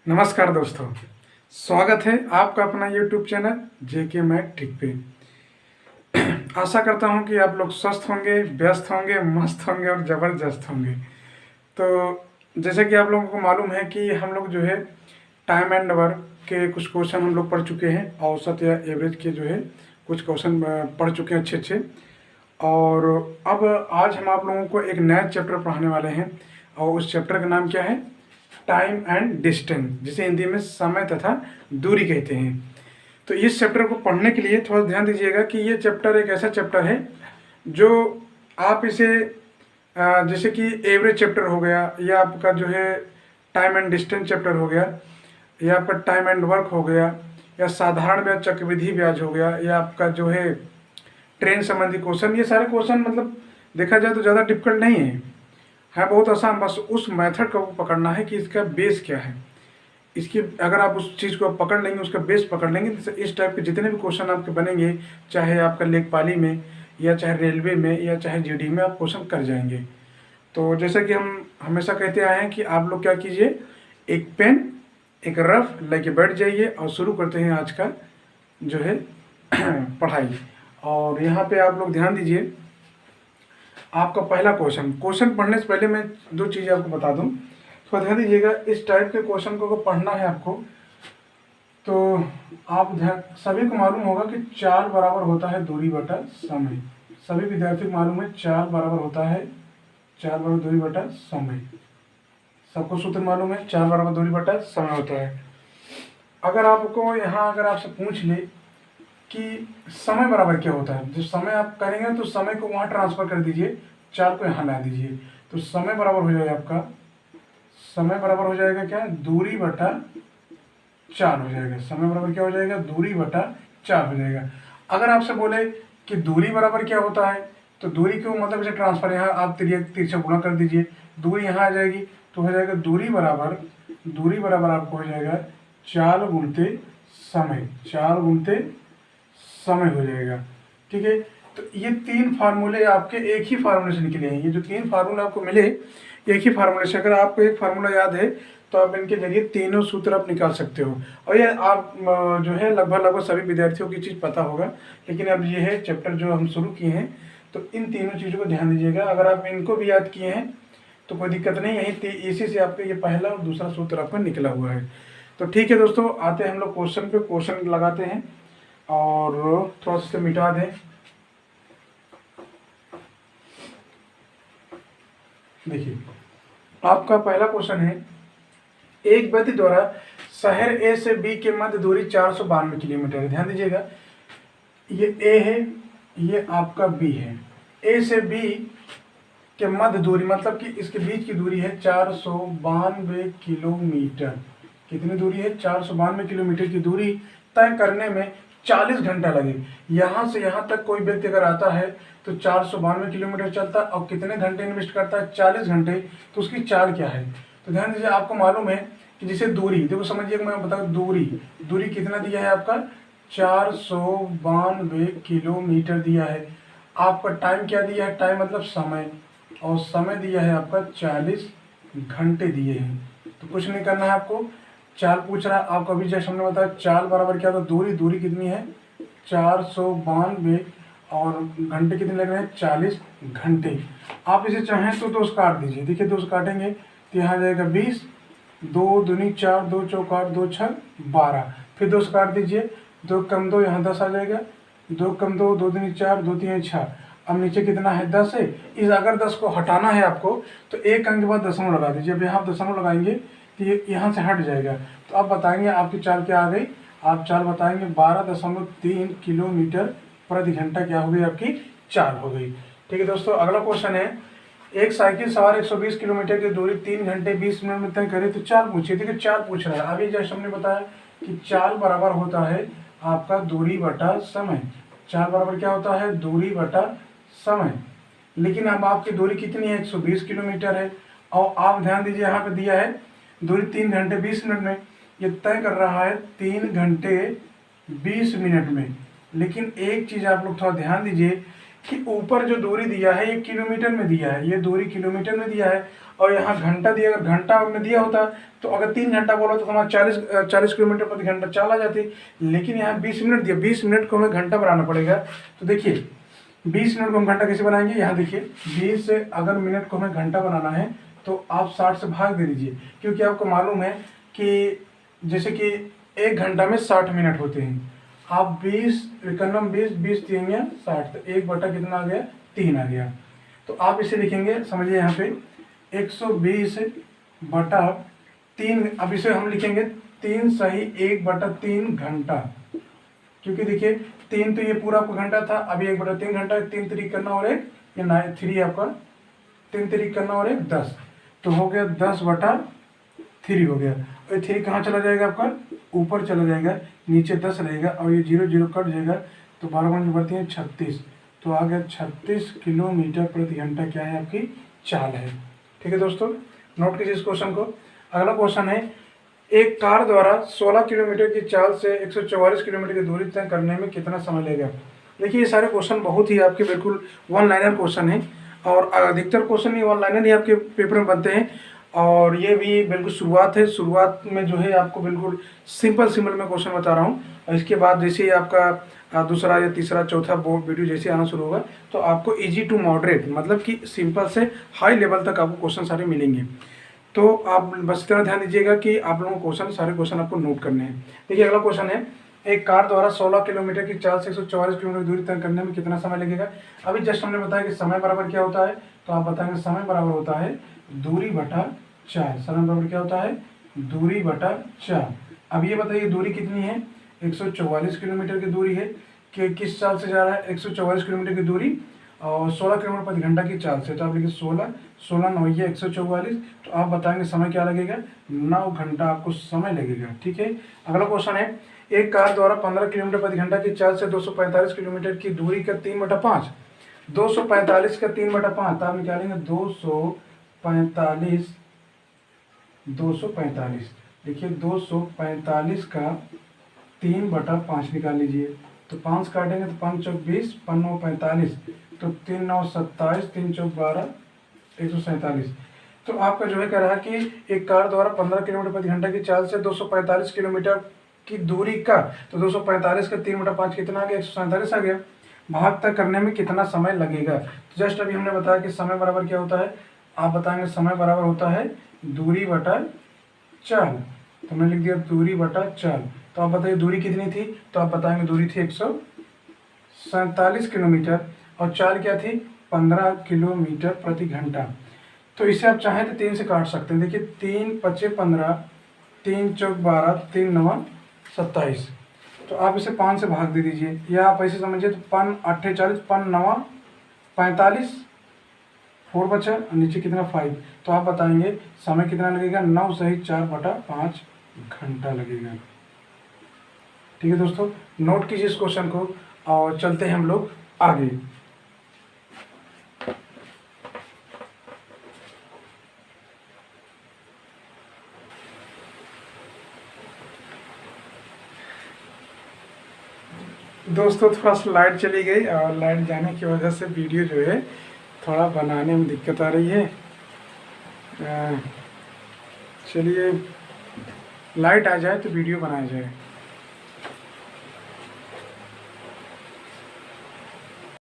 नमस्कार दोस्तों, स्वागत है आपका अपना YouTube चैनल जेके मैथ ट्रिक पे। आशा करता हूँ कि आप लोग स्वस्थ होंगे, व्यस्त होंगे, मस्त होंगे और ज़बरदस्त होंगे। तो जैसे कि आप लोगों को मालूम है कि हम लोग जो है टाइम एंड वर्क के कुछ क्वेश्चन हम लोग पढ़ चुके हैं, औसत या एवरेज के जो है कुछ क्वेश्चन पढ़ चुके हैं अच्छे अच्छे। और अब आज हम आप लोगों को एक नया चैप्टर पढ़ाने वाले हैं और उस चैप्टर का नाम क्या है? टाइम एंड डिस्टेंस, जिसे हिंदी में समय तथा दूरी कहते हैं। तो इस चैप्टर को पढ़ने के लिए थोड़ा ध्यान दीजिएगा कि ये चैप्टर एक ऐसा चैप्टर है जो आप इसे जैसे कि एवरेज चैप्टर हो गया, या आपका जो है टाइम एंड डिस्टेंस चैप्टर हो गया, या आपका टाइम एंड वर्क हो गया, या साधारण ब्याज चक्रवृद्धि ब्याज हो गया, या आपका जो है ट्रेन संबंधी क्वेश्चन, ये सारे क्वेश्चन मतलब देखा जाए तो ज़्यादा डिफिकल्ट नहीं है बहुत आसान। बस उस मेथड को पकड़ना है कि इसका बेस क्या है। इसकी अगर आप उस चीज़ को पकड़ लेंगे, उसका बेस पकड़ लेंगे, तो इस टाइप के जितने भी क्वेश्चन आपके बनेंगे, चाहे आपका लेखपाली में या चाहे रेलवे में या चाहे जीडी में, आप क्वेश्चन कर जाएंगे। तो जैसे कि हम हमेशा कहते आए हैं कि आप लोग क्या कीजिए, एक पेन एक रफ लेके बैठ जाइए और शुरू करते हैं आज का जो है पढ़ाई। और यहाँ पे आप लोग ध्यान दीजिए, आपका पहला क्वेश्चन पढ़ने से पहले मैं दो चीज़ें आपको बता दूं, तो ध्यान दीजिएगा। इस टाइप के क्वेश्चन को पढ़ना है आपको, तो आप ध्यान, सभी को मालूम होगा कि 4 बराबर होता है दूरी बटा समय। सभी विद्यार्थी को मालूम है 4 बराबर होता है 4 बराबर दूरी बटा समय। सबको सूत्र मालूम है, 4 बराबर दूरी बटा समय होता है। अगर आपको यहाँ अगर आपसे पूछ ले कि समय बराबर क्या होता है, जो समय आप करेंगे तो समय को वहाँ ट्रांसफर कर दीजिए, 4 को यहाँ ला दीजिए, तो समय बराबर हो जाएगा आपका, समय बराबर हो जाएगा क्या? दूरी बटा 4 हो जाएगा। समय बराबर क्या हो जाएगा? दूरी बटा 4 हो जाएगा। अगर आपसे बोले कि दूरी बराबर क्या होता है, तो दूरी को मतलब इसे ट्रांसफर, यहाँ आप तिरछा गुणा कर दीजिए, दूरी यहाँ आ जाएगी, तो हो जाएगा दूरी बराबर आपको हो जाएगा 4 गुणते समय, 4 गुणते समय हो जाएगा। ठीक है, तो ये 3 फार्मूले आपके एक ही फार्मूले से निकले हैं। ये जो 3 फार्मूले आपको मिले एक ही फार्मूले से, अगर आपको एक फार्मूला याद है तो आप इनके जरिए तीनों सूत्र आप निकाल सकते हो। और ये आप जो है लगभग सभी विद्यार्थियों की चीज़ पता होगा, लेकिन अब ये है चैप्टर जो हम शुरू किए हैं, तो इन तीनों चीज़ों को ध्यान दीजिएगा। अगर आप इनको भी याद किए हैं तो कोई दिक्कत नहीं है, इसी से आपका ये पहला और दूसरा सूत्र आपका निकला हुआ है। तो ठीक है दोस्तों, आते हैं हम लोग क्वेश्चन पे। क्वेश्चन लगाते हैं और थोड़ा सा मिटा दें। देखिए, आपका पहला क्वेश्चन है, एक व्यक्ति द्वारा शहर ए से बी के मध्य दूरी 492 किलोमीटर है। ध्यान दीजिएगा, ये ए है, ये आपका बी है। ए से बी के मध्य दूरी मतलब कि इसके बीच की दूरी है 492 किलोमीटर। कितनी दूरी है? 492 किलोमीटर की दूरी तय करने में 40 घंटा लगे। यहाँ से यहाँ तक कोई व्यक्ति अगर आता है तो 492 किलोमीटर चलता है और कितने घंटे इन्वेस्ट करता है? 40 घंटे। तो उसकी चाल क्या है? तो ध्यान दीजिए, आपको मालूम है कि जिसे दूरी, देखो समझिए, मैं बताऊँ दूरी कितना दिया है आपका? 492 किलोमीटर दिया है। आपका टाइम क्या दिया है? टाइम मतलब समय, और समय दिया है आपका 40 घंटे दिए हैं। तो कुछ नहीं करना है आपको, चाल पूछ रहा है आपको। अभी जैसे हमने बताया, चाल बराबर क्या था? दूरी कितनी है? 492 और घंटे कितने लग रहे हैं? 40 घंटे। आप इसे चाहें तो 2 काट दीजिए। देखिए 2 काटेंगे तो यहाँ जाएगा 20, 2 दूनी 4, 2 चौक 8, 2 छक 12, फिर 2 काट दीजिए, 2 कम 2 यहाँ 10 आ जाएगा, 2 कम 2, 2 दूनी 4, 2 तीन 6। अब नीचे कितना है? 10 है। इस अगर 10 को हटाना है आपको तो एक अंक के बाद दशमलव लगा दीजिए। अब यहाँ आप दशमलव लगाएंगे तो ये यहाँ से हट जाएगा। तो आप बताएंगे आपकी चाल क्या आ गई? आप चाल बताएंगे 12.3 किलोमीटर प्रति घंटा क्या हो गई? आपकी चाल हो गई। ठीक है दोस्तों, अगला क्वेश्चन है, एक साइकिल सवार 120 किलोमीटर की दूरी 3 घंटे 20 मिनट में तय करे तो चाल पूछिए। देखिए चाल पूछ रहा है। अभी जैसे हमने बताया कि चाल बराबर होता है आपका दूरी बटा समय। चाल बराबर क्या होता है? दूरी बटा समय। लेकिन अब आपकी दूरी कितनी है? 120 किलोमीटर है। और आप ध्यान दीजिए, यहाँ पे दिया है दूरी 3 घंटे 20 मिनट में, ये तय कर रहा है 3 घंटे 20 मिनट में। लेकिन एक चीज़ आप लोग थोड़ा ध्यान दीजिए कि ऊपर जो दूरी दिया है ये किलोमीटर में दिया है, ये दूरी किलोमीटर में दिया है, और यहाँ घंटा दिया, अगर घंटा में दिया होता तो अगर 3 घंटा बोला तो हमारा 40 किलोमीटर प्रति घंटा चाल आ जाती, लेकिन यहाँ 20 मिनट दिया, 20 मिनट को हमें घंटा बनाना पड़ेगा। तो देखिए 20 मिनट को हम घंटा कैसे बनाएंगे, यहाँ देखिए 20 से अगर मिनट को हमें घंटा बनाना है तो आप 60 से भाग दे दीजिए, क्योंकि आपको मालूम है कि जैसे कि 1 घंटा में 60 मिनट होते हैं। आप 20 इक्यावन 20 देंगे 60, तो 1 बटा कितना आ गया, 3 आ गया। तो आप इसे लिखेंगे, समझिए यहाँ पे 120 बटा 3, अब इसे हम लिखेंगे 3 सही 1 बटा 3 घंटा, क्योंकि देखिए 3 तो ये पूरा आपका घंटा था, अभी 1 बटा 3 घंटा, 3 3 करना और 1, ये 3 आपका 3 3 करना और 1 10, तो हो गया 10 बटा 3 हो गया। और 3 कहाँ चला जाएगा, आपका ऊपर चला जाएगा, नीचे 10 रहेगा, और ये 0 0 कट जाएगा, तो 12 गुना बढ़ती है 36, तो आ गया 36 किलोमीटर प्रति घंटा क्या है, आपकी चाल है। ठीक है दोस्तों, नोट कीजिए इस क्वेश्चन को। अगला क्वेश्चन है, एक कार द्वारा 16 किलोमीटर की चाल से 144 किलोमीटर की दूरी तय करने में कितना समय लगेगा। देखिए ये सारे क्वेश्चन बहुत ही आपके बिल्कुल वन लाइनर क्वेश्चन है, और अधिकतर क्वेश्चन ये वन लाइनर ही आपके पेपर में बनते हैं, और ये भी बिल्कुल शुरुआत है। शुरुआत में जो है आपको बिल्कुल सिंपल में क्वेश्चन बता रहा हूँ, और इसके बाद जैसे ही आपका दूसरा या तीसरा चौथा बोर्ड वीडियो जैसे आना शुरू होगा तो आपको इजी टू मॉडरेट, मतलब कि सिंपल से हाई लेवल तक आपको क्वेश्चन सारे मिलेंगे। तो आप बस इतना ध्यान दीजिएगा कि आप लोगों को सारे क्वेश्चन आपको नोट करने हैं। देखिए अगला क्वेश्चन है, एक कार द्वारा 16 किलोमीटर की चाल से 144 किलोमीटर दूरी तय करने में कितना समय लगेगा। अभी जस्ट हमने बताया कि समय बराबर क्या होता है, तो आप बताएंगे समय बराबर होता है दूरी बटा 4। समय बराबर क्या होता है, दूरी बटा 4। अब ये बताइए दूरी कितनी है, 144 किलोमीटर की दूरी है, कि किस चाल से जा रहा है, 144 किलोमीटर की दूरी और 16 किलोमीटर प्रति घंटा की चाल से, तो आप लिखिए 16 9 144, तो आप बताएंगे समय क्या लगेगा, 9 घंटा आपको समय लगेगा। ठीक है, अगला क्वेश्चन है, एक कार द्वारा 15 किलोमीटर प्रति घंटा की चाल से 245 किलोमीटर की दूरी का 3/5, 245 का 3/5, तो आप निकालेंगे 245, देखिए 245 का 3/5 निकाल लीजिए, तो 5 काटेंगे तो 5 चौक 20, 5 9 45, तो 3 9 27, 3 चौक 12, 147। तो आपका जो है कह रहा है कि एक कार द्वारा 15 किलोमीटर प्रति घंटा की चाल से 245 किलोमीटर की दूरी का, तो 245 का 3/5 कितना आ गया, 147 आ गया। भाग तक करने में कितना समय लगेगा। तो जस्ट अभी हमने बताया कि समय बराबर क्या होता है, आप बताएंगे समय बराबर होता है दूरी बटा चाल, तो मैंने लिख दिया दूरी बटा चाल। तो आप बताइए दूरी कितनी थी, तो आप बताएंगे दूरी थी 147 किलोमीटर, और चाल क्या थी, 15 किलोमीटर प्रति घंटा। तो इसे आप चाहें तो 3 से काट सकते हैं। देखिए 3 5 15, 3 चौक 12, 3 9 27, तो आप इसे 5 से भाग दे दीजिए, या आप ऐसे समझिए तो 5 8 40, 5 9 45, 4 बचा और नीचे कितना 5, तो आप बताएंगे समय कितना लगेगा, 9 सही 4/5 घंटा लगेगा। ठीक है दोस्तों, नोट कीजिए इस क्वेश्चन को और चलते हैं हम लोग आगे। दोस्तों थोड़ा सा लाइट चली गई, और लाइट जाने की वजह से वीडियो जो है थोड़ा बनाने में दिक्कत आ रही है। चलिए लाइट आ जाए तो वीडियो बनाया जाए।